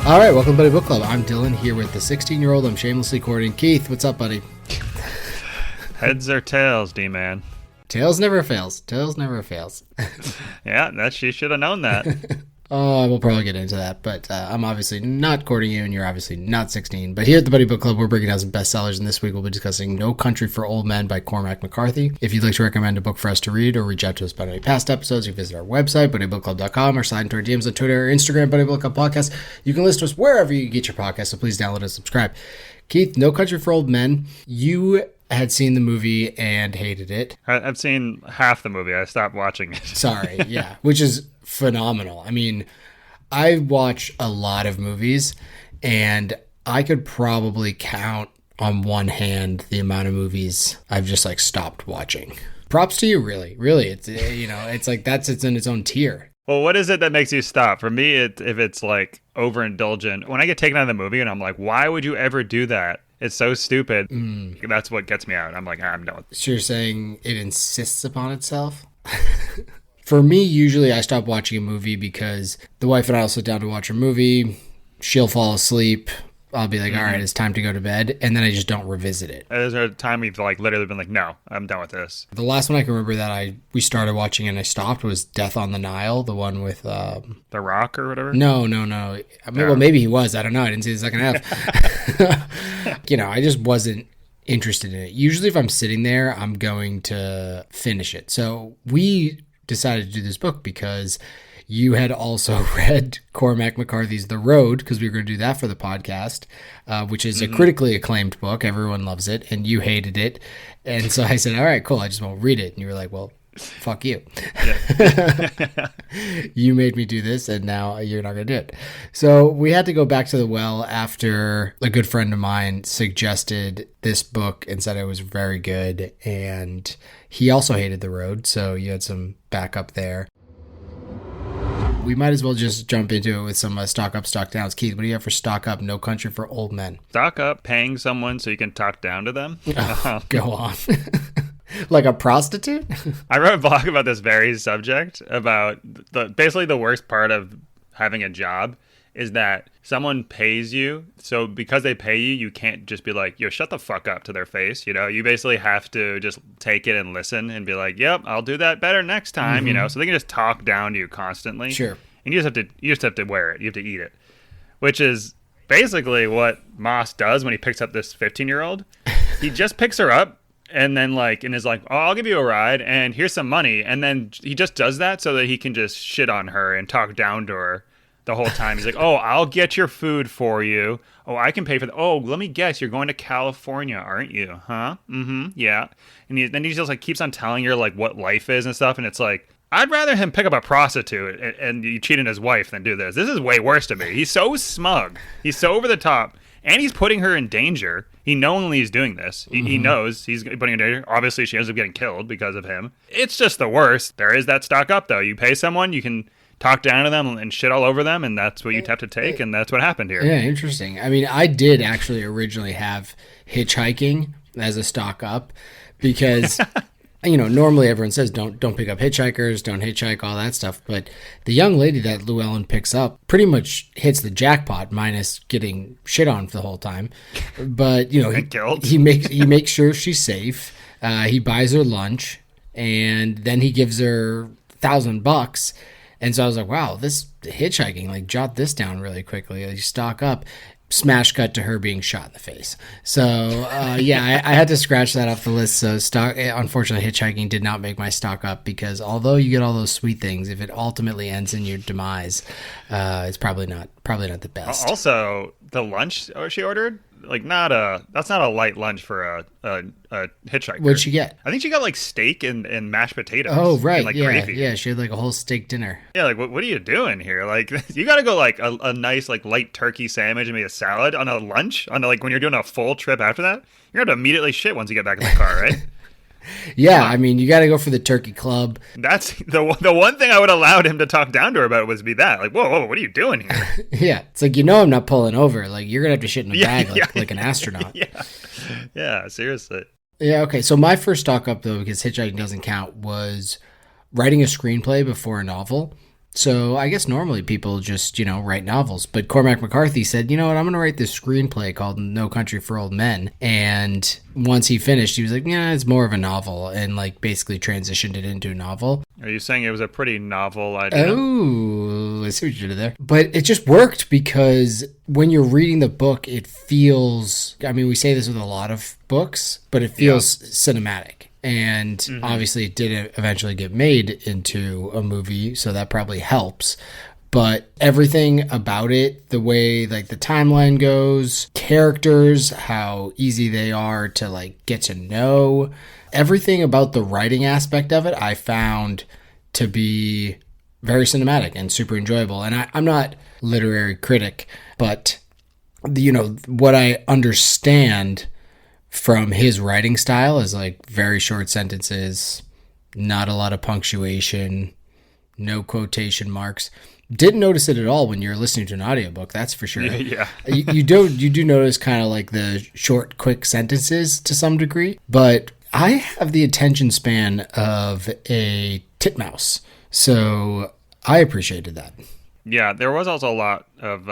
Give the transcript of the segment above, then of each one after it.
All right, welcome to Buddy Book Club. I'm Dylan here with the 16-year-old I'm shamelessly courting, Keith. What's up, buddy? Heads or tails, D-man? Tails never fails. Tails never fails. Yeah, she should have known that. We'll probably get into that, but I'm obviously not courting you, and you're obviously not 16. But here at the Buddy Book Club, we're breaking down some bestsellers, and this week we'll be discussing No Country for Old Men by Cormac McCarthy. If you'd like to recommend a book for us to read or reach out to us about any past episodes, you can visit our website, buddybookclub.com, or slide into our DMs on Twitter or Instagram, Buddy Book Club Podcast. You can listen to us wherever you get your podcast, so please download and subscribe. Keith, No Country for Old Men, you had seen the movie and hated it. I've seen half the movie. I stopped watching it. Sorry, yeah, which is phenomenal. I mean, I watch a lot of movies, and I could probably count on one hand the amount of movies I've just like stopped watching. Props to you, really. It's it's like it's in its own tier. Well, what is it that makes you stop? For me, if it's like overindulgent, when I get taken out of the movie and I'm like, why would you ever do that? It's so stupid. That's what gets me out. I'm like, I'm done with this. So you're saying it insists upon itself? For me, usually I stop watching a movie because the wife and I will sit down to watch a movie. She'll fall asleep. I'll be like, all right, it's time to go to bed. And then I just don't revisit it. There's a time we've like literally been like, no, I'm done with this. The last one I can remember that we started watching and I stopped was Death on the Nile, the one with... The Rock or whatever? No. I mean, well, maybe he was. I don't know. I didn't see the second half. I just wasn't interested in it. Usually if I'm sitting there, I'm going to finish it. So we decided to do this book because you had also read Cormac McCarthy's The Road, because we were going to do that for the podcast, which is a critically acclaimed book. Everyone loves it, and you hated it. And so I said, all right, cool, I just won't read it. And you were like, well, fuck you. Yeah. You made me do this, and now you're not going to do it. So we had to go back to the well after a good friend of mine suggested this book and said it was very good. And he also hated The Road, so you had some backup there. We might as well just jump into it with some stock up, stock downs. Keith, what do you have for stock up, No Country for Old Men? Stock up, paying someone so you can talk down to them. Oh, go on. Like a prostitute? I wrote a blog about this very subject, about basically the worst part of having a job is that someone pays you. So because they pay you, you can't just be like, yo, shut the fuck up to their face. You basically have to just take it and listen and be like, yep, I'll do that better next time. So they can just talk down to you constantly. Sure. And you just have to wear it. You have to eat it, which is basically what Moss does when he picks up this 15-year-old. He just picks her up and then and is like, oh, I'll give you a ride and here's some money. And then he just does that so that he can just shit on her and talk down to her the whole time. He's like, oh, I'll get your food for you. Oh, I can pay for that. Oh, let me guess, you're going to California, aren't you? Huh? Yeah. And then he just like keeps on telling her like what life is and stuff. And it's like, I'd rather him pick up a prostitute and you cheat on his wife than do this. This is way worse to me. He's so smug. He's so over the top. And he's putting her in danger. He knowingly is doing this. He knows he's putting her in danger. Obviously, she ends up getting killed because of him. It's just the worst. There is that stock up, though. You pay someone, you can talk down to them and shit all over them, and that's what you have to take, and that's what happened here. Yeah, interesting. I mean, I did actually originally have hitchhiking as a stock up because... normally everyone says don't pick up hitchhikers, don't hitchhike, all that stuff. But the young lady that Llewellyn picks up pretty much hits the jackpot, minus getting shit on for the whole time. But he makes sure she's safe. He buys her lunch, and then he gives her $1,000. And so I was like, wow, this hitchhiking, like jot this down really quickly. You stock up. Smash cut to her being shot in the face. So, I had to scratch that off the list. So, unfortunately, hitchhiking did not make my stock up because although you get all those sweet things, if it ultimately ends in your demise, it's probably not the best. Also, the lunch she ordered, that's not a light lunch for a hitchhiker. What'd she get? I think she got like steak and mashed potatoes. Oh, right. And, gravy. Gravy. Yeah, she had like a whole steak dinner. Yeah, like what are you doing here? Like you got to go like a nice like light turkey sandwich and maybe a salad on a lunch on when you're doing a full trip after that. You're gonna have to immediately shit once you get back in the car, right? Yeah, I mean, you got to go for the turkey club. That's the one thing I would have allowed him to talk down to her about was be that. Like, whoa, what are you doing here? Yeah, it's like, I'm not pulling over. Like, you're going to have to shit in a bag like an astronaut. Yeah, seriously. Yeah, okay. So my first stock up, though, because hitchhiking doesn't count, was writing a screenplay before a novel. So I guess normally people just, write novels. But Cormac McCarthy said, you know what, I'm going to write this screenplay called No Country for Old Men. And once he finished, he was like, yeah, it's more of a novel, and like basically transitioned it into a novel. Are you saying it was a pretty novel idea? Oh, I see what you did there. But it just worked because when you're reading the book, it feels, we say this with a lot of books, but it feels cinematic. And obviously it did eventually get made into a movie, so that probably helps. But everything about it, the way like the timeline goes, characters, how easy they are to like get to know, everything about the writing aspect of it, I found to be very cinematic and super enjoyable. And I'm not a literary critic, but what I understand from his writing style is like very short sentences, not a lot of punctuation, no quotation marks. Didn't notice it at all when you're listening to an audiobook, that's for sure. Yeah. you do notice kind of like the short, quick sentences to some degree, but I have the attention span of a titmouse, so I appreciated that. Yeah, there was also a lot of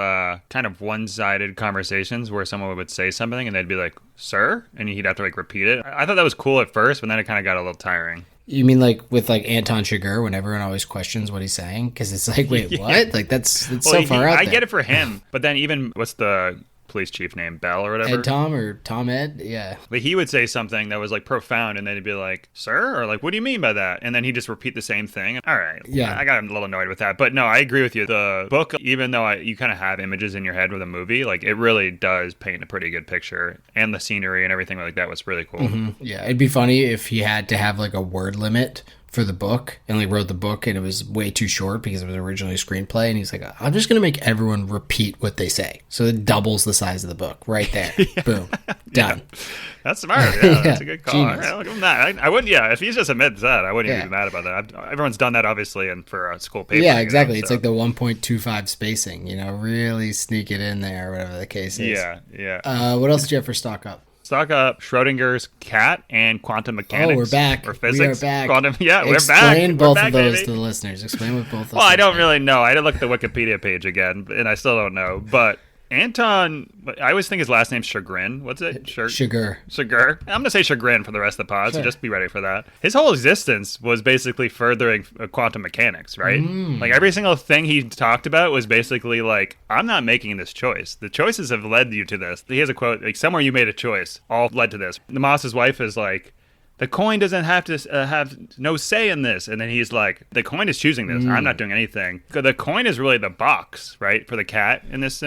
kind of one-sided conversations where someone would say something and they'd be like, sir? And he'd have to like repeat it. I thought that was cool at first, but then it kind of got a little tiring. You mean like with like Anton Chigurh when everyone always questions what he's saying? Because it's like, wait, what? Like that's so far out there. I get it for him, but then even, what's the police chief name, Bell or whatever? Ed Tom or Tom Ed? Yeah. But he would say something that was like profound and then he'd be like, sir? Or like, what do you mean by that? And then he'd just repeat the same thing. All right. Yeah. I got a little annoyed with that. But no, I agree with you. The book, even though you kind of have images in your head with a movie, like it really does paint a pretty good picture. And the scenery and everything like that was really cool. Mm-hmm. Yeah. It'd be funny if he had to have like a word limit for the book and like wrote the book and it was way too short because it was originally a screenplay, and he's like, I'm just gonna make everyone repeat what they say, so it doubles the size of the book right there. Yeah. Boom, done. Yeah. That's smart. Yeah, that's a good call. Genius. All right, I'll give him that. I wouldn't. Yeah, if he just admits that, I wouldn't even be mad about that. Everyone's done that obviously, and for a school paper. Yeah, exactly. It's like the 1.25 spacing. Really sneak it in there, whatever the case is. Yeah. What else did you have for stock up? Stock up Schrodinger's cat and quantum mechanics. Oh, we're back. Or physics. We are back. Quantum, yeah, we're back. Explain both of those baby. to the listeners. Explain what both of those Well, I don't really know. I had to look at the Wikipedia page again, and I still don't know. But Anton, I always think his last name's Chagrin. What's it? Chigurh. I'm going to say Chagrin for the rest of the pod, Sure. so just be ready for that. His whole existence was basically furthering quantum mechanics, right? Like every single thing he talked about was basically like, I'm not making this choice. The choices have led you to this. He has a quote, like, somewhere you made a choice, all led to this. The Moss's wife is like, the coin doesn't have to have no say in this. And then he's like, the coin is choosing this. I'm not doing anything. The coin is really the box, right, for the cat in this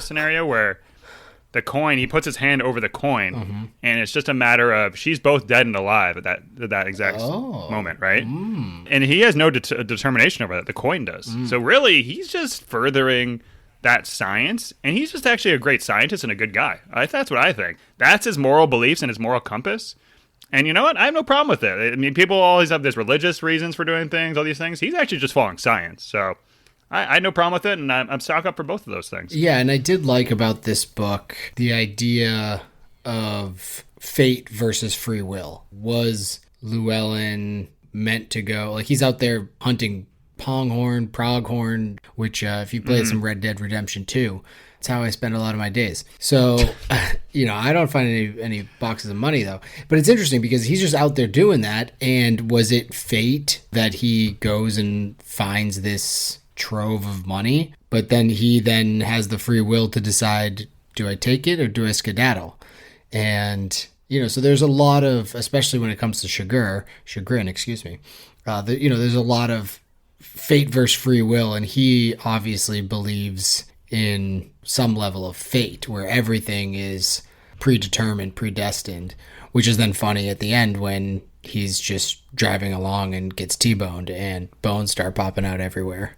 scenario where the coin, he puts his hand over the coin, and it's just a matter of she's both dead and alive at that exact moment, right? And he has no determination over that. The coin does. So really, he's just furthering that science, and he's just actually a great scientist and a good guy. That's what I think. That's his moral beliefs and his moral compass. And you know what? I have no problem with it. I mean, people always have these religious reasons for doing things, all these things. He's actually just following science. So I had no problem with it, and I'm stock up for both of those things. Yeah, and I did like about this book the idea of fate versus free will. Was Llewellyn meant to go? Like, he's out there hunting pronghorn, which if you played some Red Dead Redemption 2, it's how I spend a lot of my days. So, I don't find any boxes of money, though. But it's interesting because he's just out there doing that. And was it fate that he goes and finds this trove of money? But then he has the free will to decide, do I take it or do I skedaddle? And, so there's a lot of, especially when it comes to Chagrin, there's a lot of fate versus free will. And he obviously believes in some level of fate where everything is predetermined, predestined, which is then funny at the end when he's just driving along and gets T-boned and bones start popping out everywhere.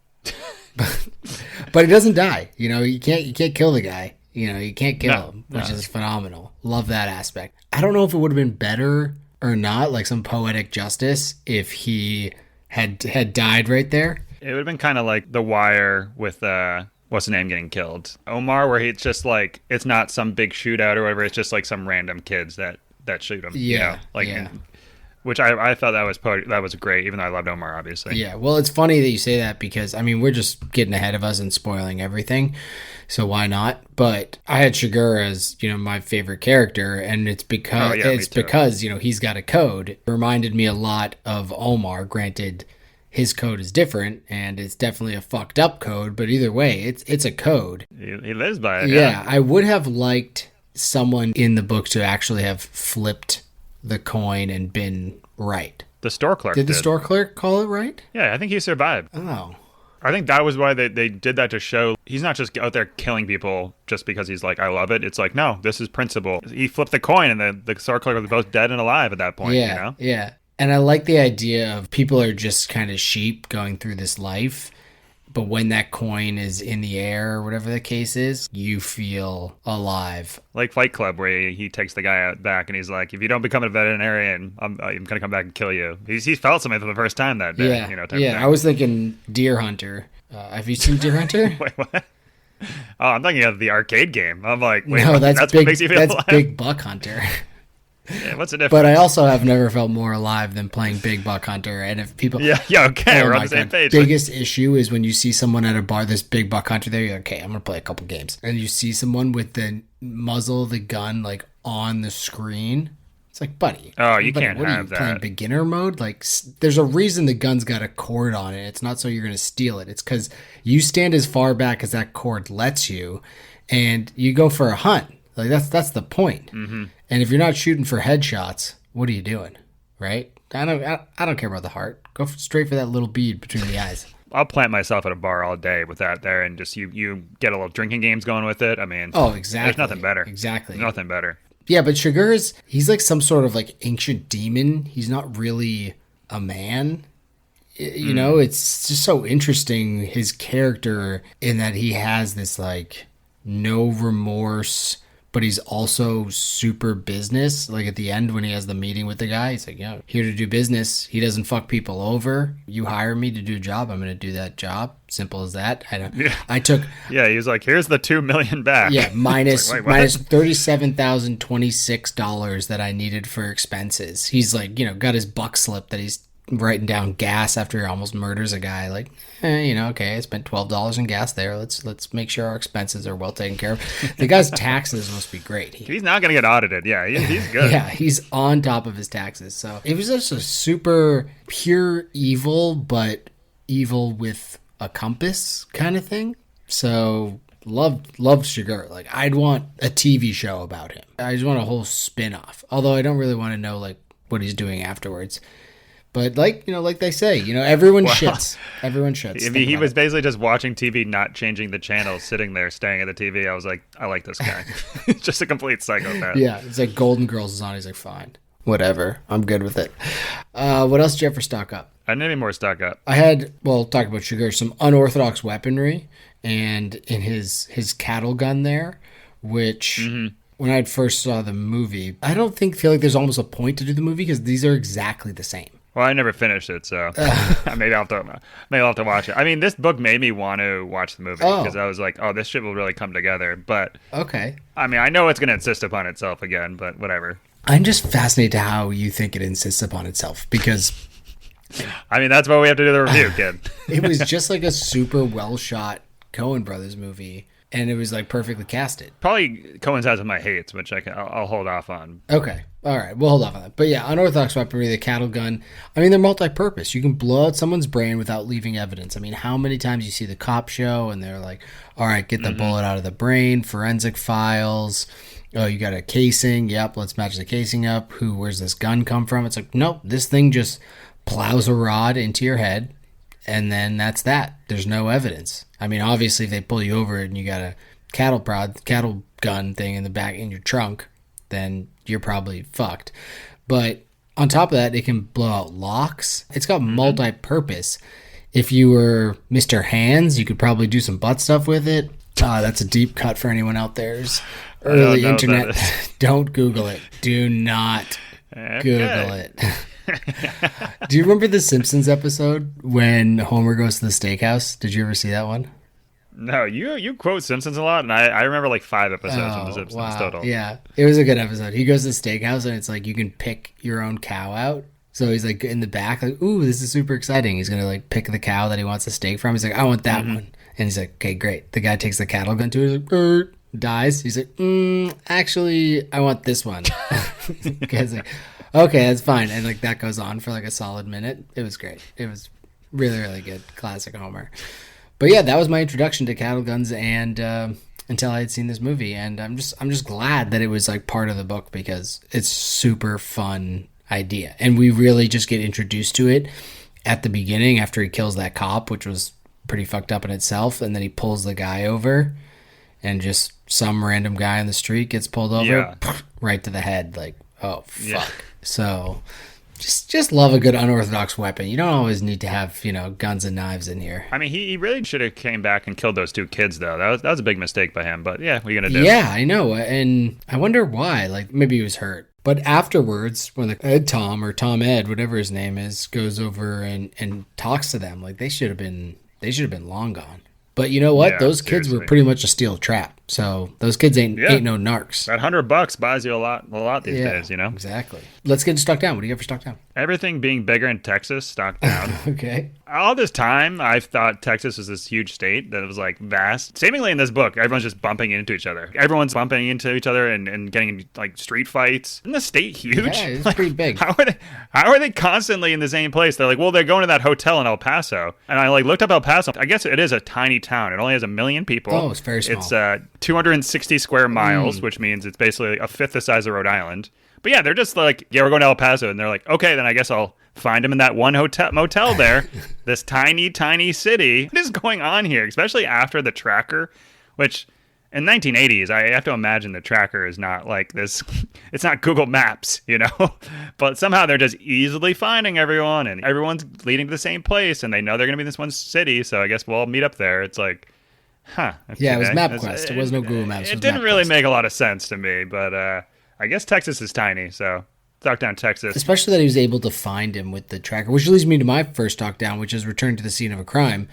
But he doesn't die. You can't kill the guy. You can't kill him, which is phenomenal. Love that aspect. I don't know if it would have been better or not, like some poetic justice, if he had died right there. It would have been kind of like The Wire with what's the name getting killed? Omar, where it's just like, it's not some big shootout or whatever. It's just like some random kids that shoot him. Yeah. which I thought that was great, even though I loved Omar, obviously. Yeah, well, it's funny that you say that because, I mean, we're just getting ahead of us and spoiling everything, so why not? But I had Shigur as, my favorite character, and it's because he's got a code. It reminded me a lot of Omar. Granted, his code is different, and it's definitely a fucked up code, but either way, it's a code. He lives by it. Yeah, I would have liked someone in the book to actually have flipped the coin and been right. The store clerk did. The store clerk call it right? Yeah, I think he survived. Oh. I think that was why they did that, to show he's not just out there killing people just because he's like, I love it. It's like, no, this is principle. He flipped the coin, and the store clerk was both dead and alive at that point. Yeah, yeah. And I like the idea of people are just kind of sheep going through this life, but when that coin is in the air or whatever the case is, you feel alive. Like Fight Club, where he takes the guy out back and he's like, if you don't become a veterinarian, I'm going to come back and kill you. He felt something for the first time that day. Yeah, I was thinking Deer Hunter. Have you seen Deer Hunter? Wait, what? Oh, I'm thinking of the arcade game. I'm like, wait, no, that's big, what makes you feel that's alive? Big Buck Hunter. Yeah, what's the difference? But I also have never felt more alive than playing Big Buck Hunter. And if people, okay, we're on the same page. Biggest issue is when you see someone at a bar, this Big Buck Hunter there, you're like, okay, I'm gonna play a couple games, and you see someone with the muzzle of the gun like on the screen. It's like, buddy, you can't what have are you playing that. beginner mode? Like, there's a reason the gun's got a cord on it. It's not so you're gonna steal it. It's because you stand as far back as that cord lets you, and you go for a hunt. Like that's the point. Mm-hmm. And if you're not shooting for headshots, what are you doing, right? I don't care about the heart. Go straight for that little bead between the eyes. I'll plant myself at a bar all day with that there, and just you get a little drinking games going with it. I mean, exactly. There's nothing better. Exactly. Nothing better. Yeah, but he's like some sort of like ancient demon. He's not really a man. It's just so interesting, his character, in that he has this like no remorse, but he's also super business. Like at the end when he has the meeting with the guy, he's like, here to do business. He doesn't fuck people over. You hire me to do a job, I'm going to do that job. Simple as that. He was like, here's the $2 million back. Yeah, minus like, $37,026 that I needed for expenses. He's like, got his buck slip that he's writing down gas after he almost murders a guy. Like, okay, I spent $12 in gas there. Let's make sure our expenses are well taken care of. The guy's taxes must be great. He's not going to get audited. Yeah, he's good. Yeah, he's on top of his taxes. So it was just a super pure evil, but evil with a compass kind of thing. So loved Shigur. Like, I'd want a TV show about him. I just want a whole spin-off. Although I don't really want to know like what he's doing afterwards. But like they say, everyone shits. Everyone shits. I mean, he was basically just watching TV, not changing the channel, sitting there staring at the TV. I was like, I like this guy. Just a complete psychopath. Yeah, it's like Golden Girls is on. He's like, fine, whatever, I'm good with it. What else did you have for stock up? I didn't need more stock up. I had, talk about Shigur, some unorthodox weaponry, and in his cattle gun there, which. Mm-hmm. When I first saw the movie, I don't feel like there's almost a point to do the movie because these are exactly the same. Well, I never finished it, so maybe I'll have to watch it. I mean, this book made me want to watch the movie because I was like, oh, this shit will really come together. But okay, I mean, I know it's going to insist upon itself again, but whatever. I'm just fascinated to how you think it insists upon itself because, I mean, that's why we have to do the review, kid. It was just like a super well shot Coen Brothers movie. And it was like perfectly casted. Probably coincides with my hates, which I'll hold off on. Okay. All right. We'll hold off on that. But yeah, unorthodox weaponry, the cattle gun. I mean, they're multi-purpose. You can blow out someone's brain without leaving evidence. I mean, how many times you see the cop show and they're like, all right, get the bullet out of the brain, forensic files. Oh, you got a casing. Yep, let's match the casing up. Where's this gun come from? It's like, nope, this thing just plows a rod into your head. And then that's that. There's no evidence. I mean, obviously, if they pull you over and you got a cattle gun thing in the back in your trunk, then you're probably fucked. But on top of that, it can blow out locks. It's got multi-purpose. If you were Mr. Hands, you could probably do some butt stuff with it. That's a deep cut for anyone out there's early internet. Don't Google it. Do not Google it. Do you remember the Simpsons episode when Homer goes to the steakhouse? Did you ever see that one? No, you quote Simpsons a lot, and I remember like 5 episodes of the Simpsons total. Yeah, it was a good episode. He goes to the steakhouse, and it's like you can pick your own cow out. So he's like in the back, like, ooh, this is super exciting. He's going to like pick the cow that he wants a steak from. He's like, I want that one. And he's like, okay, great. The guy takes the cattle gun to it. He's like, dies. He's like, actually, I want this one. The guy's like, okay, that's fine. And like that goes on for like a solid minute. It was great. It was really, really good. Classic Homer. But yeah, that was my introduction to cattle guns and until I had seen this movie. And I'm just glad that it was like part of the book because it's super fun idea. And we really just get introduced to it at the beginning after he kills that cop, which was pretty fucked up in itself. And then he pulls the guy over and just some random guy on the street gets pulled over right to the head. Like, oh, fuck. Yeah. So just love a good unorthodox weapon. You don't always need to have, guns and knives in here. I mean, he really should have came back and killed those 2 kids, though. That was a big mistake by him. But yeah, what are you going to do? Yeah, I know. And I wonder why. Like, maybe he was hurt. But afterwards, when the Ed Tom or Tom Ed, whatever his name is, goes over and talks to them, like they should have been long gone. But you know what? Yeah, those kids were pretty much a steel trap. So those kids ain't no narcs. That $100 buys you a lot these days, Exactly. Let's get to stock down. What do you have for stock down? Everything being bigger in Texas, stock down. Okay. All this time, I've thought Texas was this huge state that was like vast. Seemingly in this book, everyone's just bumping into each other. Everyone's bumping into each other and getting in like street fights. Isn't the state huge? Yeah, it's pretty big. How are they constantly in the same place? They're like, well, they're going to that hotel in El Paso. And I like looked up El Paso. I guess it is a tiny town. It only has 1 million people. Oh, it's very small. It's 260 square miles, which means it's basically a fifth the size of Rhode Island. But yeah, they're just like, yeah, we're going to El Paso. And they're like, okay, then I guess I'll find him in that one motel there. This tiny, tiny city. What is going on here? Especially after the tracker, which in 1980s, I have to imagine the tracker is not like this. It's not Google Maps, But somehow they're just easily finding everyone. And everyone's leading to the same place. And they know they're going to be in this one city. So I guess we'll all meet up there. It's like, huh. Okay. Yeah, it was MapQuest. It was no Google Maps. It didn't really make a lot of sense to me. But I guess Texas is tiny, so stock down Texas. Especially that he was able to find him with the tracker, which leads me to my first stock down, which is return to the scene of a crime.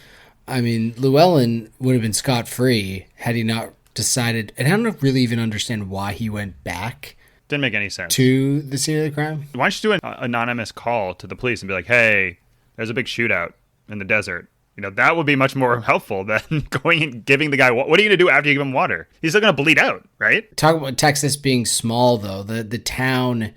I mean, Llewellyn would have been scot-free had he not decided, and I don't really even understand why he went back. Didn't make any sense. To the scene of the crime? Why don't you do an anonymous call to the police and be like, hey, there's a big shootout in the desert. That would be much more helpful than going and giving the guy, what are you going to do after you give him water? He's still going to bleed out, right? Talk about Texas being small, though. The town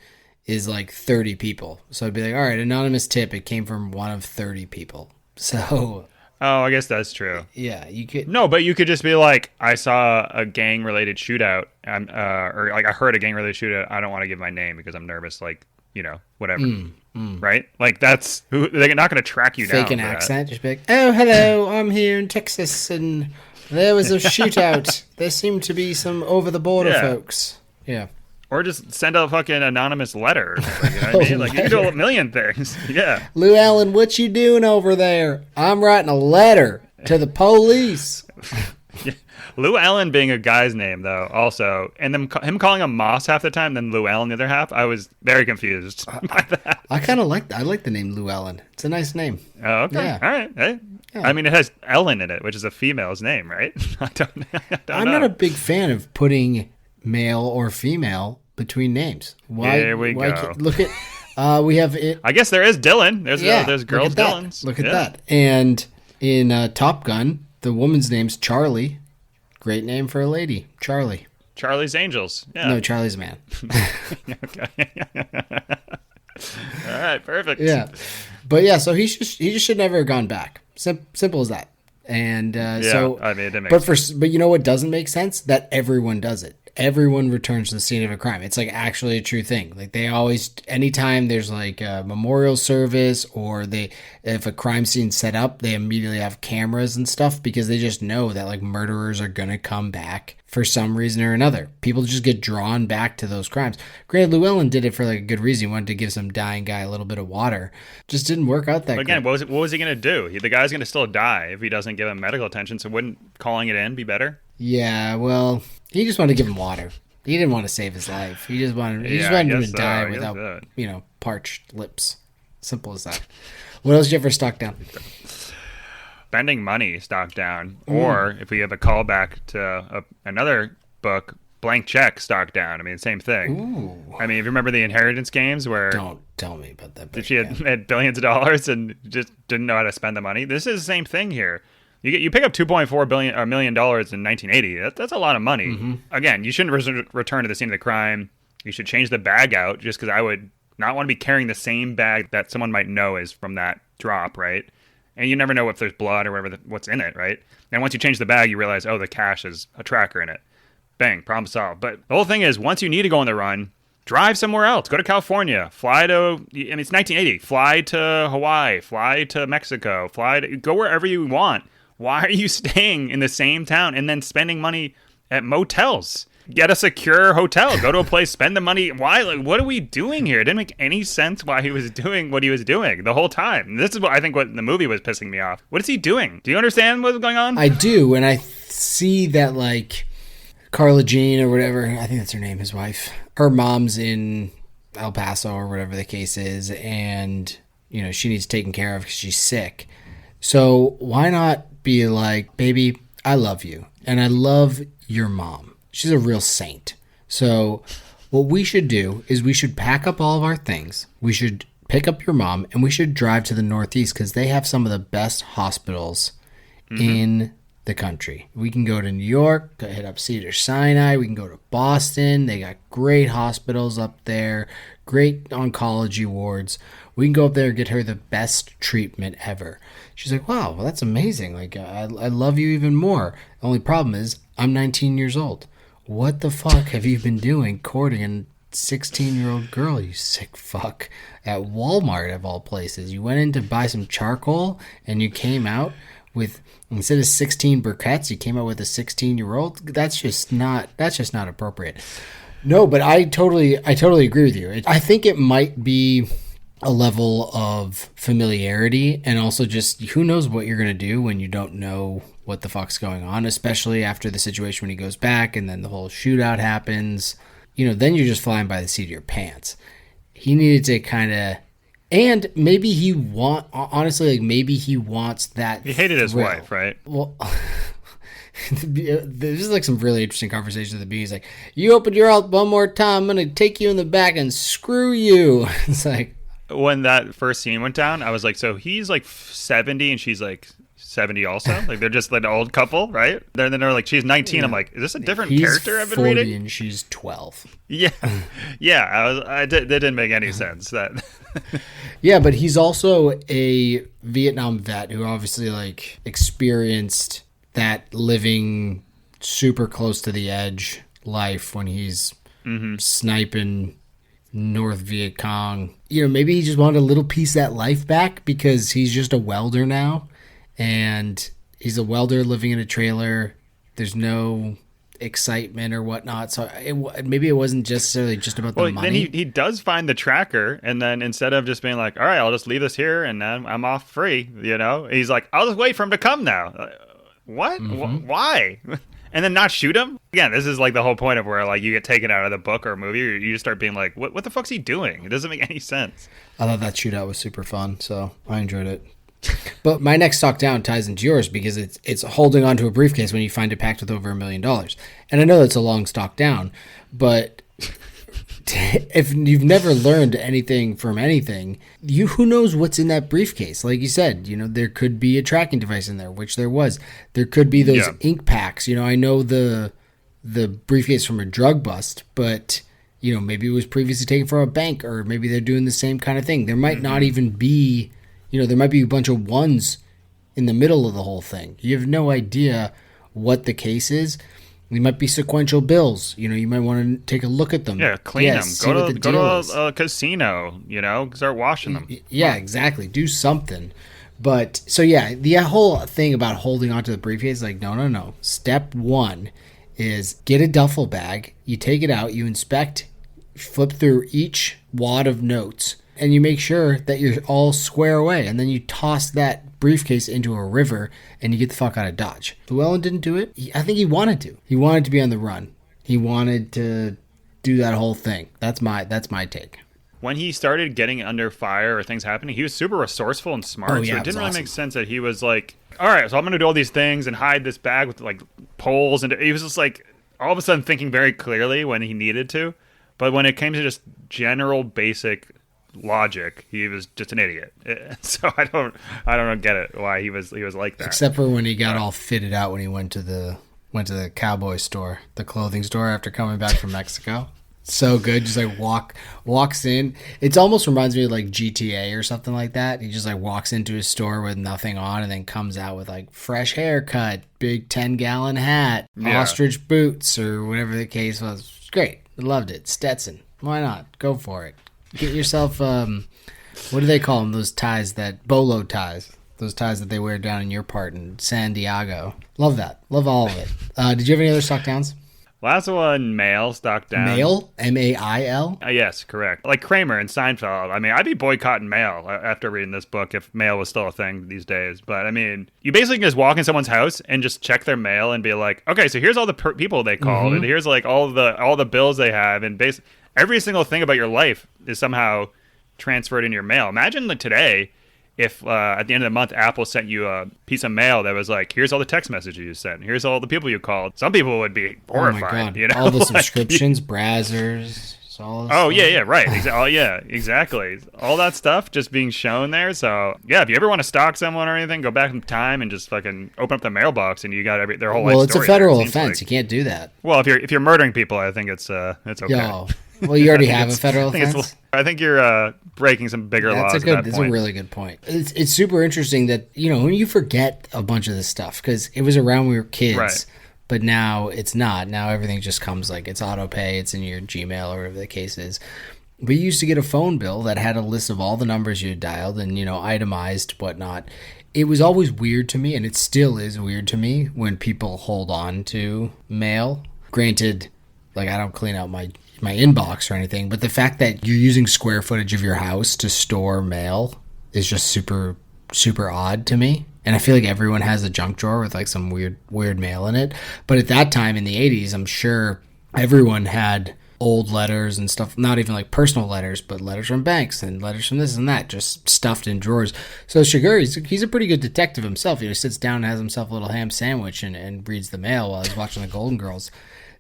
is like 30 people. So I'd be like, all right, anonymous tip. It came from one of 30 people. So... Oh, I guess that's true. Yeah, you could... No, but you could just be like, I saw a gang-related shootout, or like I heard a gang-related shootout. I don't want to give my name because I'm nervous, like, whatever. Right? Like, that's... They're not going to track you down. Fake an accent. Just be like, oh, hello, I'm here in Texas, and there was a shootout. There seemed to be some over-the-border folks. Yeah. Or just send a fucking anonymous letter. Or something, you know what I mean? Like, you can do a million things. Yeah. Llewellyn, what you doing over there? I'm writing a letter to the police. Yeah. Llewellyn being a guy's name, though, also. And then him calling him Moss half the time, then Llewellyn the other half. I was very confused by that. I kind of like that. I like the name Llewellyn. It's a nice name. Oh, okay. Yeah. All right. Hey. Yeah. I mean, it has Ellen in it, which is a female's name, right? I don't know. I'm not a big fan of putting... male or female between names. Why? There we go. Look at we have it. I guess there is Dylan. There's girls Dylans. Look at that. And in Top Gun, the woman's name's Charlie. Great name for a lady, Charlie. Charlie's Angels. Yeah. No, Charlie's a man. Okay. All right. Perfect. Yeah. But yeah, so he just should never have gone back. Simple as that. And so, I mean, it makes but you know what doesn't make sense? That everyone does it. Everyone returns to the scene of a crime. It's like actually a true thing. Like they always, anytime there's like a memorial service or if a crime scene's set up, they immediately have cameras and stuff because they just know that like murderers are going to come back for some reason or another. People just get drawn back to those crimes. Granted, Llewellyn did it for like a good reason. He wanted to give some dying guy a little bit of water. Just didn't work out that good. Again, what was he going to do? The guy's going to still die if he doesn't give him medical attention. So wouldn't calling it in be better? Yeah, well, he just wanted to give him water. He didn't want to save his life. He just wanted him to die without, parched lips. Simple as that. What else did you ever stock down? Spending money stock down. Or if we have a callback to another book, blank check stock down. I mean, same thing. Ooh. I mean, if you remember the inheritance games where Don't tell me about that. she had billions of dollars and just didn't know how to spend the money. This is the same thing here. You pick up $2.4 million in 1980. That's a lot of money. Mm-hmm. Again, you shouldn't return to the scene of the crime. You should change the bag out, just because I would not want to be carrying the same bag that someone might know is from that drop, right? And you never know if there's blood or what's in it, right? And once you change the bag, you realize, oh, the cash is a tracker in it. Bang, problem solved. But the whole thing is, once you need to go on the run, drive somewhere else. Go to California. Fly to, I mean, it's 1980. Fly to Hawaii. Fly to Mexico. Go wherever you want. Why are you staying in the same town and then spending money at motels? Get a secure hotel. Go to a place, spend the money. Why? Like, what are we doing here? It didn't make any sense why he was doing what he was doing the whole time. This is what I think what the movie was pissing me off. What is he doing? Do you understand what's going on? I do, and I see that, like, Carla Jean or whatever, I think that's her name, his wife, her mom's in El Paso or whatever the case is, and, you know, she needs taken care of because she's sick. So why not be like, baby, I love you, and I love your mom. She's a real saint. So what we should do is we should pack up all of our things. We should pick up your mom, and we should drive to the Northeast because they have some of the best hospitals in the country. We can go to New York, hit up Cedars-Sinai. We can go to Boston. They got great hospitals up there, great oncology wards. We can go up there and get her the best treatment ever. She's like, wow, well, that's amazing. Like, I love you even more. The only problem is I'm 19 years old. What the fuck have you been doing courting a 16-year-old girl, you sick fuck, at Walmart of all places? You went in to buy some charcoal and you came out with, instead of 16 briquettes, you came out with a 16-year-old? That's just not appropriate. No, but I totally agree with you. I think it might be a level of familiarity, and also just who knows what you're going to do when you don't know what the fuck's going on, especially after the situation when he goes back and then the whole shootout happens. You know, then you're just flying by the seat of your pants. He needed to kind of, and maybe honestly, like, maybe he wants that. He hated his wife, right? Well, there's like some really interesting conversations at the beginning. He's like, you open your mouth one more time, I'm going to take you in the back and screw you. It's like, when that first scene went down, I was like, so he's like 70 and she's like 70 also? Like, they're just like an old couple, right? Then they're like, she's 19. Yeah. I'm like, is this a different character I've been reading? He's 40 and she's 12. Yeah. Yeah, that didn't make any sense. That. Yeah, but he's also a Vietnam vet who obviously, like, experienced that living super close to the edge life when he's sniping North Viet Cong. You know, maybe he just wanted a little piece of that life back because he's just a welder now, and he's a welder living in a trailer. There's no excitement or whatnot, so maybe it wasn't necessarily just about the money. Then he does find the tracker, and then instead of just being like, all right, I'll just leave this here and then I'm off free, you know, he's like, I'll just wait for him to come now. What? Why? And then not shoot him? Again, this is like the whole point of where, like, you get taken out of the book or movie, or you just start being like, what the fuck's he doing? It doesn't make any sense. I thought that shootout was super fun, so I enjoyed it. But my next talk down ties into yours because it's holding onto a briefcase when you find it packed with over $1 million. And I know that's a long stock down, but if you've never learned anything from anything, who knows what's in that briefcase? Like you said, you know, there could be a tracking device in there, which there was. There could be those ink packs. You know, I know the briefcase from a drug bust, but, you know, maybe it was previously taken from a bank, or maybe they're doing the same kind of thing. There might not even be, you know, there might be a bunch of ones in the middle of the whole thing. You have no idea what the case is. They might be sequential bills. You know, you might want to take a look at them. Yeah, clean them. Go to a casino, you know, start washing them. Yeah, exactly. Do something. But, so yeah, the whole thing about holding onto the briefcase, like, no. Step one is get a duffel bag. You take it out, you inspect, flip through each wad of notes, and you make sure that you're all square away. And then you toss that briefcase into a river and you get the fuck out of Dodge. Llewellyn didn't do it. I think he wanted to. He wanted to be on the run. He wanted to do that whole thing. That's my take. When he started getting under fire or things happening, he was super resourceful and smart. Oh, yeah, so it didn't really make sense that he was like, all right, so I'm going to do all these things and hide this bag with like poles. And he was just like, all of a sudden thinking very clearly when he needed to. But when it came to just general basic logic, he was just an idiot. So I don't get it why he was like that. Except for when he got all fitted out when he went to the cowboy store, the clothing store after coming back from Mexico. So good, just like walks in. It almost reminds me of like GTA or something like that. He just like walks into a store with nothing on and then comes out with like fresh haircut, big 10-gallon hat, ostrich boots, or whatever the case was. It's great. I loved it. Stetson. Why not? Go for it. Get yourself what do they call them? Those ties, that bolo ties. Those ties that they wear down in your part in San Diego. Love that. Love all of it. Did you have any other stock downs? Last one, Mail, stock down. Mail? M-A-I-L? Yes, correct. Like Kramer and Seinfeld. I mean, I'd be boycotting Mail after reading this book if Mail was still a thing these days. But, I mean, you basically can just walk in someone's house and just check their mail and be like, okay, so here's all the people they called, and here's like all the bills they have, and every single thing about your life is somehow transferred in your mail. Imagine that today, if at the end of the month, Apple sent you a piece of mail that was like, here's all the text messages you sent, here's all the people you called. Some people would be horrified. Oh my God. You know? All the subscriptions, browsers. Right. Exactly. All that stuff just being shown there. So, yeah, if you ever want to stalk someone or anything, go back in time and just fucking open up the mailbox and you got their whole life story. Well, it's a federal offense. You can't do that. Well, if you're murdering people, I think it's okay. Well, you already have a federal offense. I think you're breaking some bigger laws. That's a really good point. It's super interesting that, when you forget a bunch of this stuff, because it was around when we were kids, right. But now it's not. Now everything just comes like it's auto pay, it's in your Gmail or whatever the case is. We used to get a phone bill that had a list of all the numbers you had dialed and, itemized, whatnot. It was always weird to me, and it still is weird to me when people hold on to mail. Granted, like I don't clean out my inbox or anything, but the fact that you're using square footage of your house to store mail is just super, super odd to me. And I feel like everyone has a junk drawer with like some weird mail in it. But at that time in the 80s, I'm sure everyone had old letters and stuff, not even like personal letters, but letters from banks and letters from this and that, just stuffed in drawers. So Sugar, he's a pretty good detective himself. He sits down and has himself a little ham sandwich and reads the mail while he's watching the Golden Girls.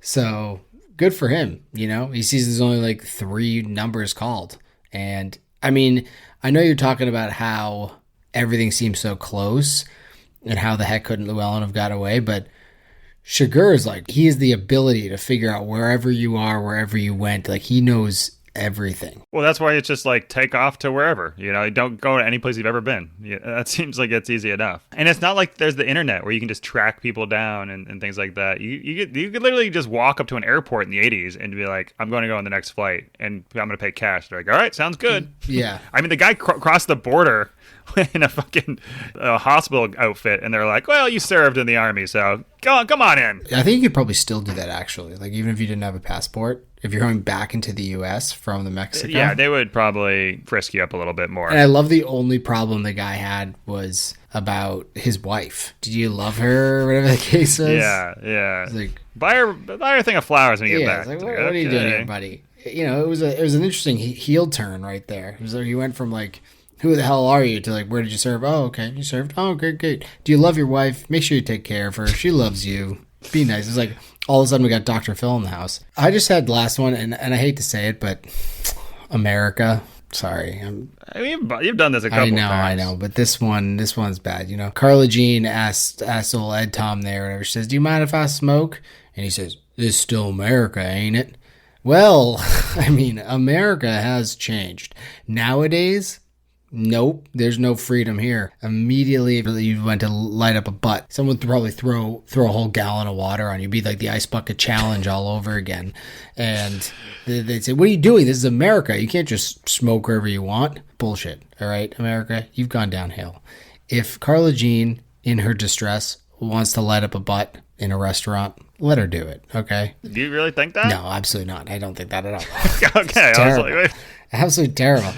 So good for him. He sees there's only like 3 numbers called. And I mean, I know you're talking about how everything seems so close and how the heck couldn't Llewellyn have got away, but Sugar is like, he has the ability to figure out wherever you are, wherever you went. Like he knows everything. Well, that's why it's just like take off to wherever, don't go to any place you've ever been. That seems like it's easy enough. And it's not like there's the internet where you can just track people down and things like that. You could literally just walk up to an airport in the 80s and be like, I'm going to go on the next flight and I'm going to pay cash. They're like, all right, sounds good. Yeah. I mean, the guy crossed the border in a fucking hospital outfit and they're like, well, you served in the army, so come on in. I think you could probably still do that actually. Like even if you didn't have a passport, if you're going back into the U.S. from the Mexico. Yeah, they would probably frisk you up a little bit more. And I love the only problem the guy had was about his wife. Did you love her or whatever the case was? Yeah. It's like, buy her a thing of flowers when you get back. It's like, what are you doing here, buddy? It was an interesting heel turn right there. It was like he went from like, who the hell are you, to like, where did you serve? Oh, okay, you served. Oh, great. Do you love your wife? Make sure you take care of her. She loves you. Be nice. It's like all of a sudden we got Dr. Phil in the house. I just had the last one, and I hate to say it, but America. Sorry, you've done this a couple times. I know, but this one's bad. Carla Jean asked old Ed Tom there, whatever. She says, "Do you mind if I smoke?" And he says, "This is still America, ain't it?" Well, I mean, America has changed nowadays. Nope, there's no freedom here. Immediately, you went to light up a butt. Someone would probably throw a whole gallon of water on you. It'd be like the ice bucket challenge all over again. And they'd say, "What are you doing? This is America. You can't just smoke wherever you want." Bullshit. All right, America, you've gone downhill. If Carla Jean, in her distress, wants to light up a butt in a restaurant, let her do it. Okay. Do you really think that? No, absolutely not. I don't think that at all. Okay, I was like, wait. Absolutely terrible.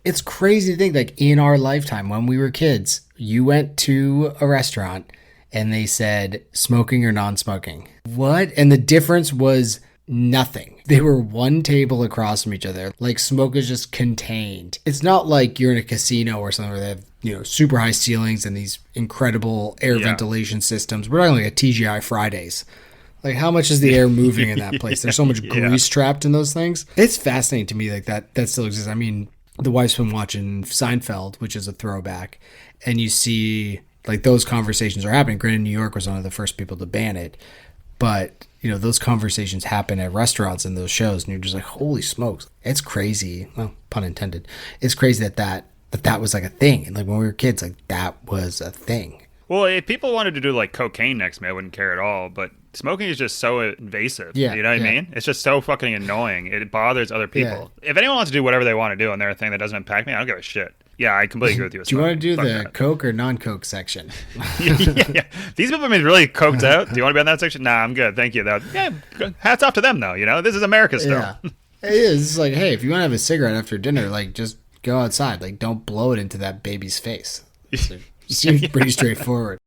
It's crazy to think, like, in our lifetime, when we were kids, you went to a restaurant and they said smoking or non-smoking. What? And the difference was nothing. They were one table across from each other. Like, smoke is just contained. It's not like you're in a casino or something where they have, super high ceilings and these incredible air ventilation systems. We're talking like a TGI Fridays. Like, how much is the air moving in that place? There's so much grease trapped in those things. It's fascinating to me, like, that still exists. I mean, the wife's been watching Seinfeld, which is a throwback, and you see, like, those conversations are happening. Granted, New York was one of the first people to ban it, but, you know, those conversations happen at restaurants in those shows, and you're just like, holy smokes. It's crazy. Well, pun intended. It's crazy that was, like, a thing. And, like, when we were kids, like, that was a thing. Well, if people wanted to do, like, cocaine next to me, I wouldn't care at all, but smoking is just so invasive. Yeah, you know what I mean? It's just so fucking annoying. It bothers other people. Yeah. If anyone wants to do whatever they want to do on their thing that doesn't impact me, I don't give a shit. Yeah, I completely agree with you. Do you want to do the Coke or non-Coke section? yeah. These people have been really coked out. Do you want to be on that section? Nah, I'm good. Thank you. Yeah, hats off to them, though. You know, this is America still. Yeah. It is. It's like, hey, if you want to have a cigarette after dinner, like, just go outside. Like, don't blow it into that baby's face. So, seems pretty straightforward.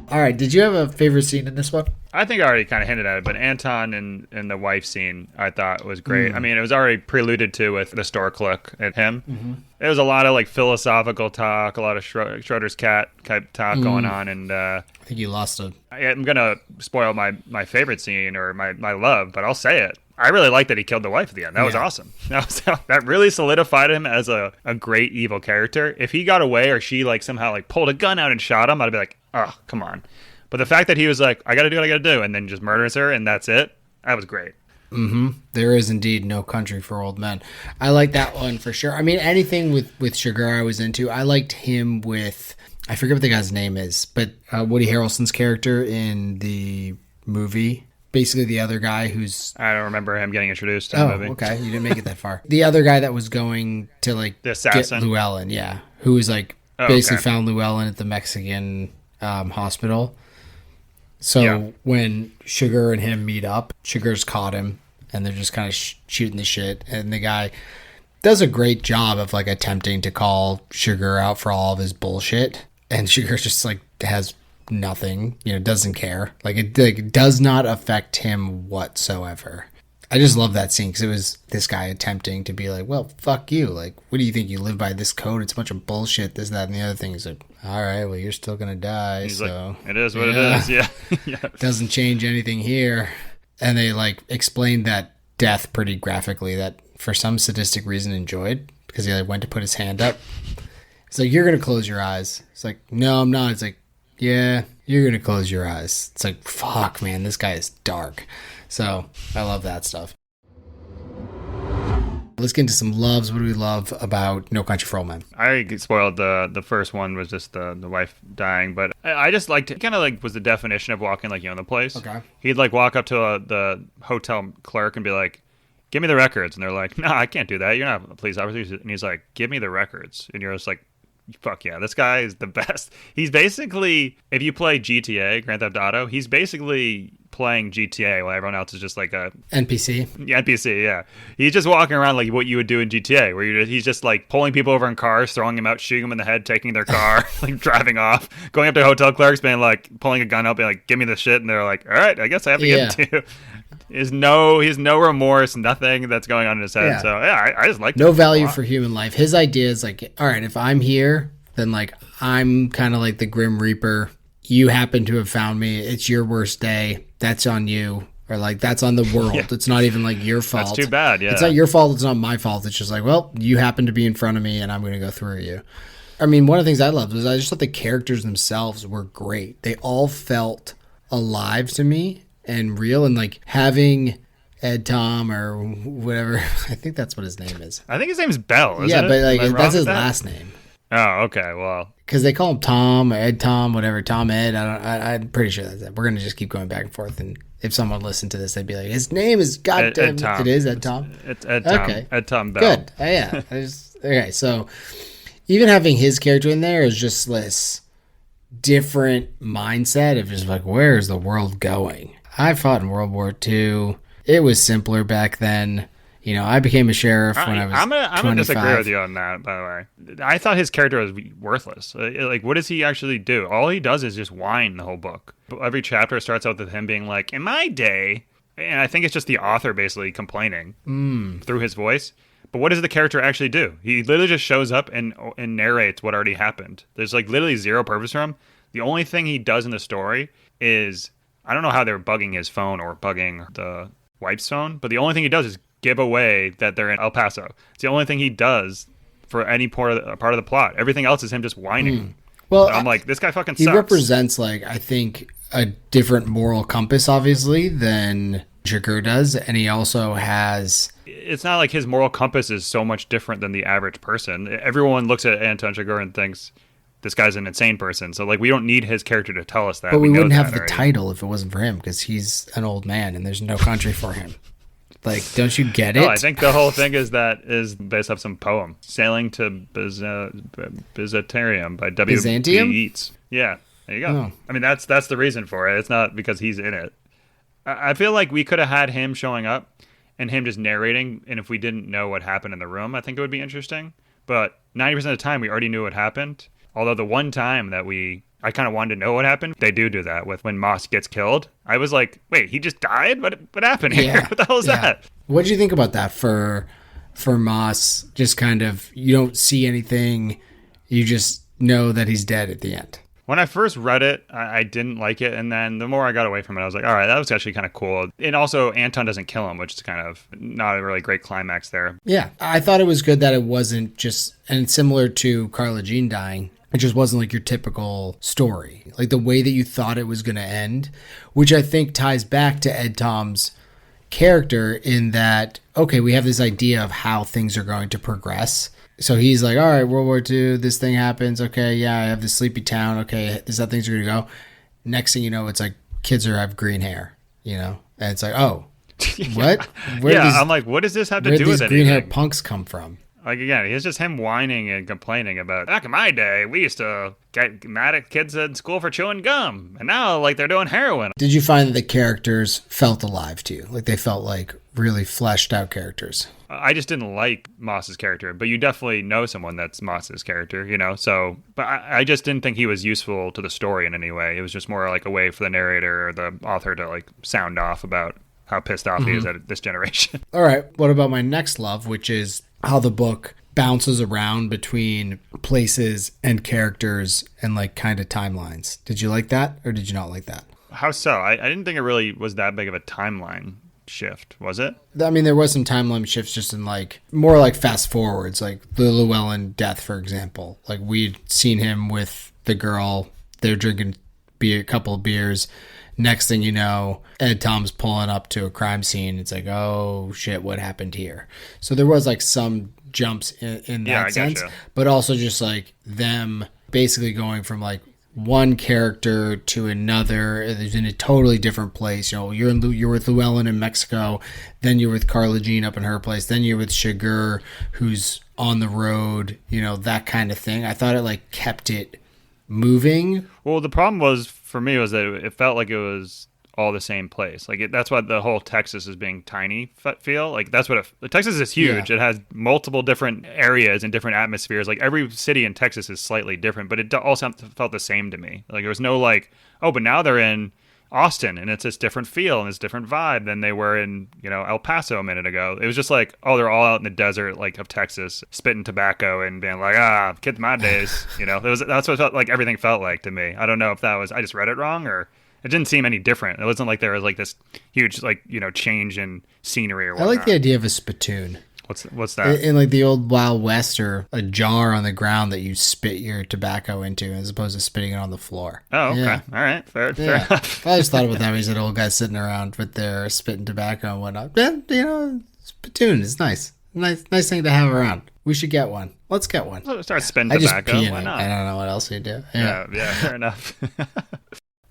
All right, did you have a favorite scene in this one? I think I already kind of hinted at it, but Anton and the wife scene I thought was great. I mean, it was already preluded to with the store clerk and him. Mm-hmm. There was a lot of like philosophical talk, a lot of Schroeder's cat type talk going on, and I think you lost it. I'm gonna spoil my favorite scene or my love, but I'll say it. I really liked that he killed the wife at the end. That was awesome. That really solidified him as a great evil character. If he got away or she like somehow like pulled a gun out and shot him, I'd be like, oh, come on. But the fact that he was like, I got to do what I got to do, and then just murders her, and that's it, that was great. Mm-hmm. There is indeed No Country for Old Men. I like that one for sure. I mean, anything with Sugar I was into. I liked him with, I forget what the guy's name is, but Woody Harrelson's character in the movie. Basically the other guy who's... I don't remember him getting introduced in the movie. Okay. You didn't make it that far. The other guy that was going to, like, the assassin. Get Llewellyn, yeah. Who was, like, basically found Llewellyn at the Mexican hospital. So when Sugar and him meet up, Sugar's caught him, and they're just kind of shooting the shit. And the guy does a great job of, like, attempting to call Sugar out for all of his bullshit. And Sugar just, like, has... nothing, you know, doesn't care. Like, it does not affect him whatsoever. I just love that scene because it was this guy attempting to be like, well, fuck you. Like, what do you think? You live by this code? It's a bunch of bullshit, this, that, and the other thing. He's like, all right, well, you're still going to die. He's so like, it is what it is. Yeah. Doesn't change anything here. And they, like, explained that death pretty graphically that for some sadistic reason enjoyed because he, like, went to put his hand up. It's like, you're going to close your eyes. It's like, no, I'm not. It's like, yeah, you're going to close your eyes. It's like, fuck, man, this guy is dark. So I love that stuff. Let's get into some loves. What do we love about No Country for Old Men? I spoiled the first one was just the wife dying, but I just liked it. Kind of like was the definition of walking like you own the place. Okay. He'd like walk up to the hotel clerk and be like, give me the records. And they're like, no, I can't do that. You're not a police officer. And he's like, give me the records. And you're just like, fuck yeah, this guy is the best. He's basically, if you play GTA, Grand Theft Auto, he's basically playing GTA while everyone else is just like a... NPC? Yeah, NPC, yeah. He's just walking around like what you would do in GTA, where he's just like pulling people over in cars, throwing them out, shooting them in the head, taking their car, like driving off, going up to hotel clerks, being like, pulling a gun up, being like, give me the shit, and they're like, all right, I guess I have to give it to you. He has no remorse, nothing that's going on in his head. Yeah. So yeah, I just like no value for human life. His idea is like, all right, if I'm here, then like I'm kind of like the Grim Reaper. You happen to have found me. It's your worst day. That's on you, or like that's on the world. Yeah. It's not even like your fault. That's too bad. Yeah, it's not your fault. It's not my fault. It's just like, well, you happen to be in front of me, and I'm going to go through you. I mean, one of the things I loved was I just thought the characters themselves were great. They all felt alive to me and real, and like having Ed Tom or whatever, I think that's what his name is. I think his name's Bell, isn't it? But like that's his last name. Oh, okay, well. Because they call him Tom or Ed Tom, whatever, Tom Ed. I'm pretty sure that's it. We're going to just keep going back and forth, and if someone listened to this, they'd be like, his name is goddamn, it is Ed Tom? It's Ed Tom. Okay. Ed Tom Bell. Good. Yeah. Okay, so even having his character in there is just this different mindset of just like, where is the world going? I fought in World War II. It was simpler back then. You know, I became a sheriff when I was I'm gonna disagree with you on that, by the way. I thought his character was worthless. Like, what does he actually do? All he does is just whine the whole book. Every chapter starts out with him being like, in my day, and I think it's just the author basically complaining through his voice. But what does the character actually do? He literally just shows up and narrates what already happened. There's like literally zero purpose for him. The only thing he does in the story is I don't know how they're bugging his phone or bugging the wife's phone, but the only thing he does is give away that they're in El Paso. It's the only thing he does for any part of the plot. Everything else is him just whining. Well, I'm like, this guy fucking he sucks. represents, like, I think, a different moral compass, obviously, than Chigurh does, and he also has... It's not like his moral compass is so much different than the average person. Everyone looks at Anton Chigurh and thinks, this guy's an insane person. So, like, we don't need his character to tell us that. But we wouldn't have the already. title if it wasn't for him, because he's an old man and there's no country for him. Like, don't you get it? No, I think the whole thing is based off some poem. Sailing to Byzantium by W. Byzantium? B. Yeats. Yeah, there you go. Oh. I mean, that's the reason for it. It's not because he's in it. I feel like we could have had him showing up and him just narrating, and if we didn't know what happened in the room, I think it would be interesting. But 90% of the time, we already knew what happened. Although the one time that I kind of wanted to know what happened, they do that with when Moss gets killed. I was like, wait, he just died? What happened here? Yeah. What the hell is that? What did you think about that for Moss? Just kind of, you don't see anything, you just know that he's dead at the end. When I first read it, I didn't like it, and then the more I got away from it, I was like, all right, that was actually kind of cool. And also, Anton doesn't kill him, which is kind of not a really great climax there. Yeah, I thought it was good that it wasn't just, and similar to Carla Jean dying, it just wasn't like your typical story. Like the way that you thought it was going to end, which I think ties back to Ed Tom's character in that, okay, we have this idea of how things are going to progress. So he's like, all right, World War II, this thing happens. Okay, yeah, I have this sleepy town. Okay, this is how things are going to go. Next thing you know, it's like kids have green hair, you know? And it's like, oh, what? I'm like, what does this have to do with anything? Where do these green hair punks come from? Like, again, it's just him whining and complaining about, back in my day, we used to get mad at kids in school for chewing gum. And now, like, they're doing heroin. Did you find that the characters felt alive to you? Like, they felt like really fleshed out characters? I just didn't like Moss's character, but you definitely know someone that's Moss's character, you know? So, but I just didn't think he was useful to the story in any way. It was just more like a way for the narrator or the author to, like, sound off about how pissed off he is at this generation. All right. What about my next love, which is how the book bounces around between places and characters and like kind of timelines. Did you like that or did you not like that? How so? I didn't think it really was that big of a timeline shift, was it? I mean, there was some timeline shifts just in like more like fast forwards, like the Llewellyn death, for example. Like we'd seen him with the girl, they're drinking a couple of beers. Next thing you know, Ed Tom's pulling up to a crime scene. It's like, oh shit, what happened here? So there was like some jumps in that sense, but also just like them basically going from like one character to another in a totally different place. You know, you're with Llewellyn in Mexico, then you're with Carla Jean up in her place, then you're with Chigurh who's on the road. You know, that kind of thing. I thought it like kept it moving. Well, the problem was for me was that it felt like it was all the same place. Like that's why the whole Texas is being tiny feel. Like that's what Texas is huge. Yeah. It has multiple different areas and different atmospheres. Like every city in Texas is slightly different, but it all felt the same to me. Like there was no like, oh, but now they're in Austin and it's this different feel and this different vibe than they were in, you know, El Paso a minute ago. It was just like, oh, they're all out in the desert like of Texas, spitting tobacco and being like, kids my days. You know, that's what it felt like. Everything felt like to me. I don't know if that was I just read it wrong or it didn't seem any different. It wasn't like there was like this huge like, you know, change in scenery or whatnot. I like the idea of a spittoon. What's that? In like the old Wild West, or a jar on the ground that you spit your tobacco into as opposed to spitting it on the floor. Oh, okay. Yeah. All right. Fair enough. I just thought about that when you said old guys sitting around with their spitting tobacco and whatnot. Yeah, you know, spittoon is nice. Nice thing to have around. We should get one. Let's get one. Start spitting tobacco. Why not? I don't know what else you do. Yeah, fair enough.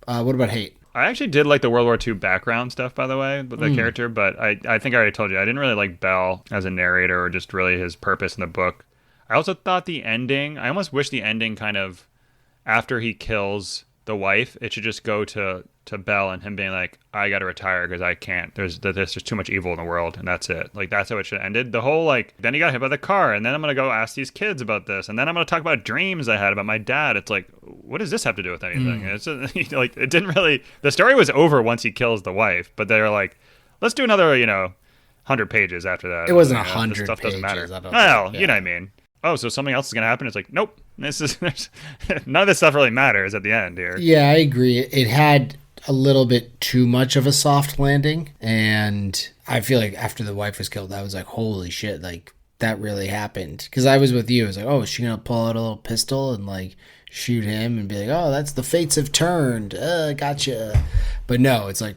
What about hate? I actually did like the World War II background stuff, by the way, with the character, but I think I already told you, I didn't really like Bell as a narrator or just really his purpose in the book. I also thought the ending, I almost wish the ending kind of, after he kills the wife, it should just go to Bell and him being like, I got to retire because I can't. There's too much evil in the world, and that's it. Like, that's how it should have ended. The whole, like, then he got hit by the car, and then I'm going to go ask these kids about this, and then I'm going to talk about dreams I had about my dad. It's like, what does this have to do with anything? It's like, it didn't really, the story was over once he kills the wife, but they were like, let's do another, 100 pages after that. It wasn't 100 stuff pages. Doesn't matter. Well, you know what I mean. Oh, so something else is going to happen? It's like, nope. None of this stuff really matters at the end here. Yeah, I agree. It had a little bit too much of a soft landing. And I feel like after the wife was killed, I was like, holy shit, like that really happened. Because I was with you. I was like, oh, is she going to pull out a little pistol and like shoot him and be like, oh, that's the fates have turned. Gotcha. But no, it's like,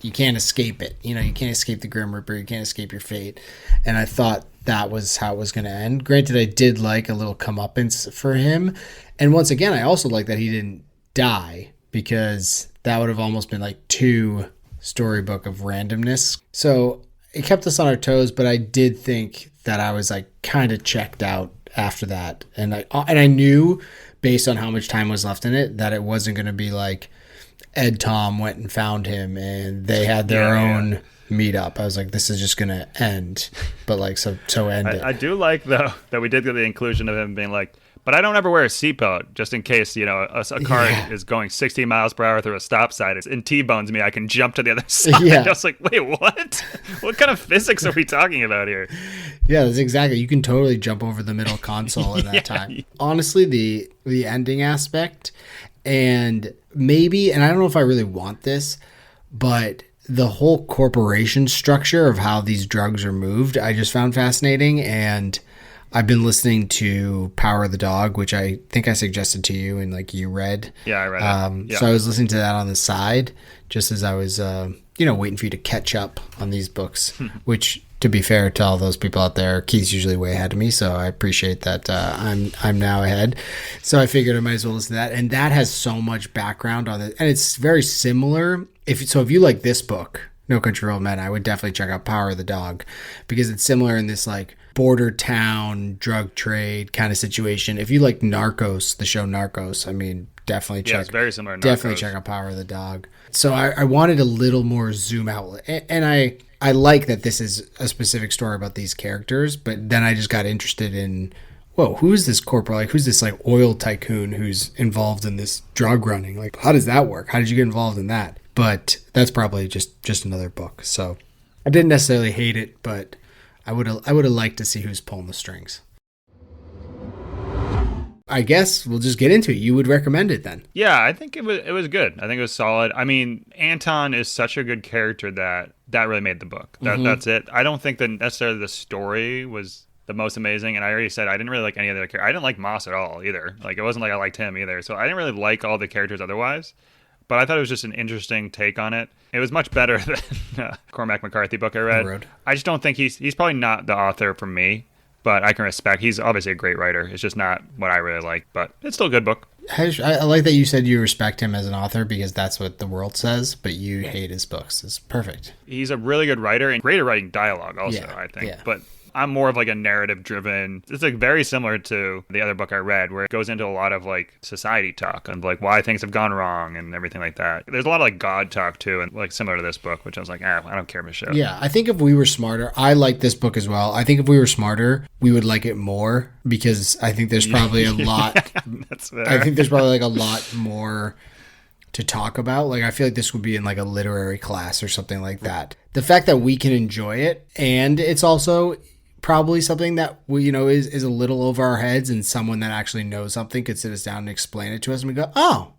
you can't escape it. You know, you can't escape the Grim Reaper. You can't escape your fate. And I thought that was how it was going to end. Granted, I did like a little comeuppance for him. And once again, I also like that he didn't die, because that would have almost been like too storybook of randomness. So it kept us on our toes, but I did think that I was like kind of checked out after that. And I knew based on how much time was left in it that it wasn't going to be like Ed Tom went and found him and they had their own meetup. I was like, this is just going to end. But like, so end it. I do like, though, that we did get the inclusion of him being like, but I don't ever wear a seatbelt just in case, you know, a car is going 60 miles per hour through a stop sign and T-bones me. I can jump to the other side. Yeah. I was like, wait, what? What kind of physics are we talking about here? Yeah, that's exactly. You can totally jump over the middle console in that time. Honestly, the ending aspect, and maybe, and I don't know if I really want this, but the whole corporation structure of how these drugs are moved, I just found fascinating. And I've been listening to Power of the Dog, which I think I suggested to you and like you read. Yeah, I read it. So I was listening to that on the side just as I was, waiting for you to catch up on these books, which, to be fair to all those people out there, Keith's usually way ahead of me. So I appreciate that I'm now ahead. So I figured I might as well listen to that. And that has so much background on it. And it's very similar. If you like this book, No Country for Old Men, I would definitely check out Power of the Dog, because it's similar in this like border town drug trade kind of situation. If you like Narcos, the show Narcos, I mean, definitely check. Yeah, it's very similar to Narcos. Definitely check out Power of the Dog. So I wanted a little more zoom out, and I like that this is a specific story about these characters, but then I just got interested in, whoa, who is this corporal? Like, who's this like oil tycoon who's involved in this drug running? Like, how does that work? How did you get involved in that? But that's probably just another book. So I didn't necessarily hate it, but I would have liked to see who's pulling the strings. I guess we'll just get into it. You would recommend it then? Yeah, I think it was good. I think it was solid. I mean, Anton is such a good character that really made the book. That's it. I don't think that necessarily the story was the most amazing. And I already said I didn't really like any other character. I didn't like Moss at all either. Like, it wasn't like I liked him either. So I didn't really like all the characters otherwise. But I thought it was just an interesting take on it. It was much better than Cormac McCarthy book I read. I just don't think he's probably not the author for me, but I can respect. He's obviously a great writer. It's just not what I really like, but it's still a good book. I like that you said you respect him as an author, because that's what the world says, but you hate his books. It's perfect. He's a really good writer and great at writing dialogue also, I think. Yeah. But I'm more of like a narrative driven. It's like very similar to the other book I read, where it goes into a lot of like society talk and like why things have gone wrong and everything like that. There's a lot of like God talk too, and like similar to this book, which I was like, I don't care, Michelle. Yeah, I think if we were smarter, I like this book as well. I think if we were smarter, we would like it more, because I think there's probably a lot. That's fair. I think there's probably like a lot more to talk about. Like, I feel like this would be in like a literary class or something like that. The fact that we can enjoy it, and it's also probably something that we, is a little over our heads, and someone that actually knows something could sit us down and explain it to us, and we go, oh,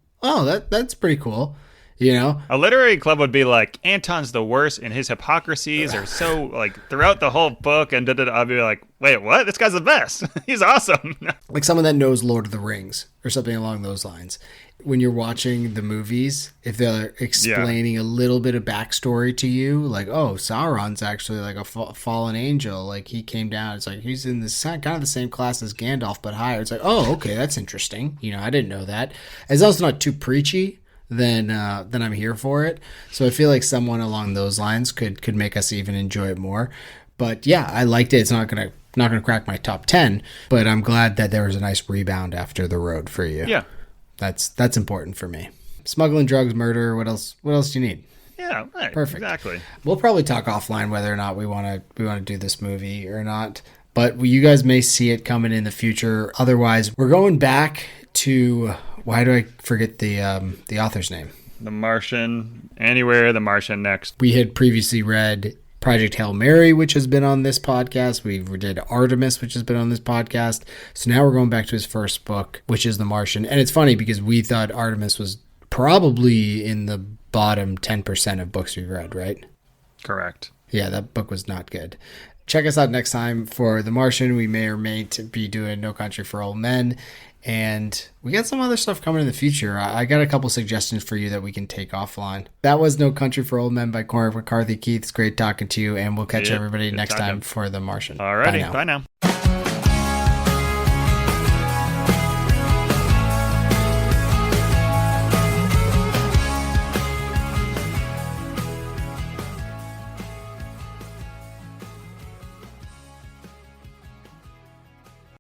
that's pretty cool. A literary club would be like, Anton's the worst and his hypocrisies are so like throughout the whole book, and I'd be like, wait, what? This guy's the best. He's awesome. Like someone that knows Lord of the Rings or something along those lines. When you're watching the movies, if they're explaining a little bit of backstory to you, like, oh, Sauron's actually like a fallen angel, like he came down, it's like he's in this kind of the same class as Gandalf but higher. It's like, oh, okay, that's interesting. I didn't know that. As long as it's not too preachy, then I'm here for it. So I feel like someone along those lines could make us even enjoy it more. But yeah, I liked it. It's not gonna crack my top 10, but I'm glad that there was a nice rebound after The Road for you. Yeah. That's important for me. Smuggling drugs, murder, what else do you need? Yeah, right. Perfect. Exactly. We'll probably talk offline whether or not we want to do this movie or not, but you guys may see it coming in the future. Otherwise, we're going back to, why do I forget the author's name? The Martian, Anywhere, The Martian Next. We had previously read Project Hail Mary, which has been on this podcast. We did Artemis, which has been on this podcast. So now we're going back to his first book, which is The Martian. And it's funny because we thought Artemis was probably in the bottom 10% of books we've read, right? Correct. Yeah, that book was not good. Check us out next time for The Martian. We may or may be doing No Country for Old Men. And we got some other stuff coming in the future. I got a couple suggestions for you that we can take offline. That was No Country for Old Men by Cormac McCarthy. Keith, it's great talking to you. And we'll catch everybody next time for The Martian. All righty. Bye now.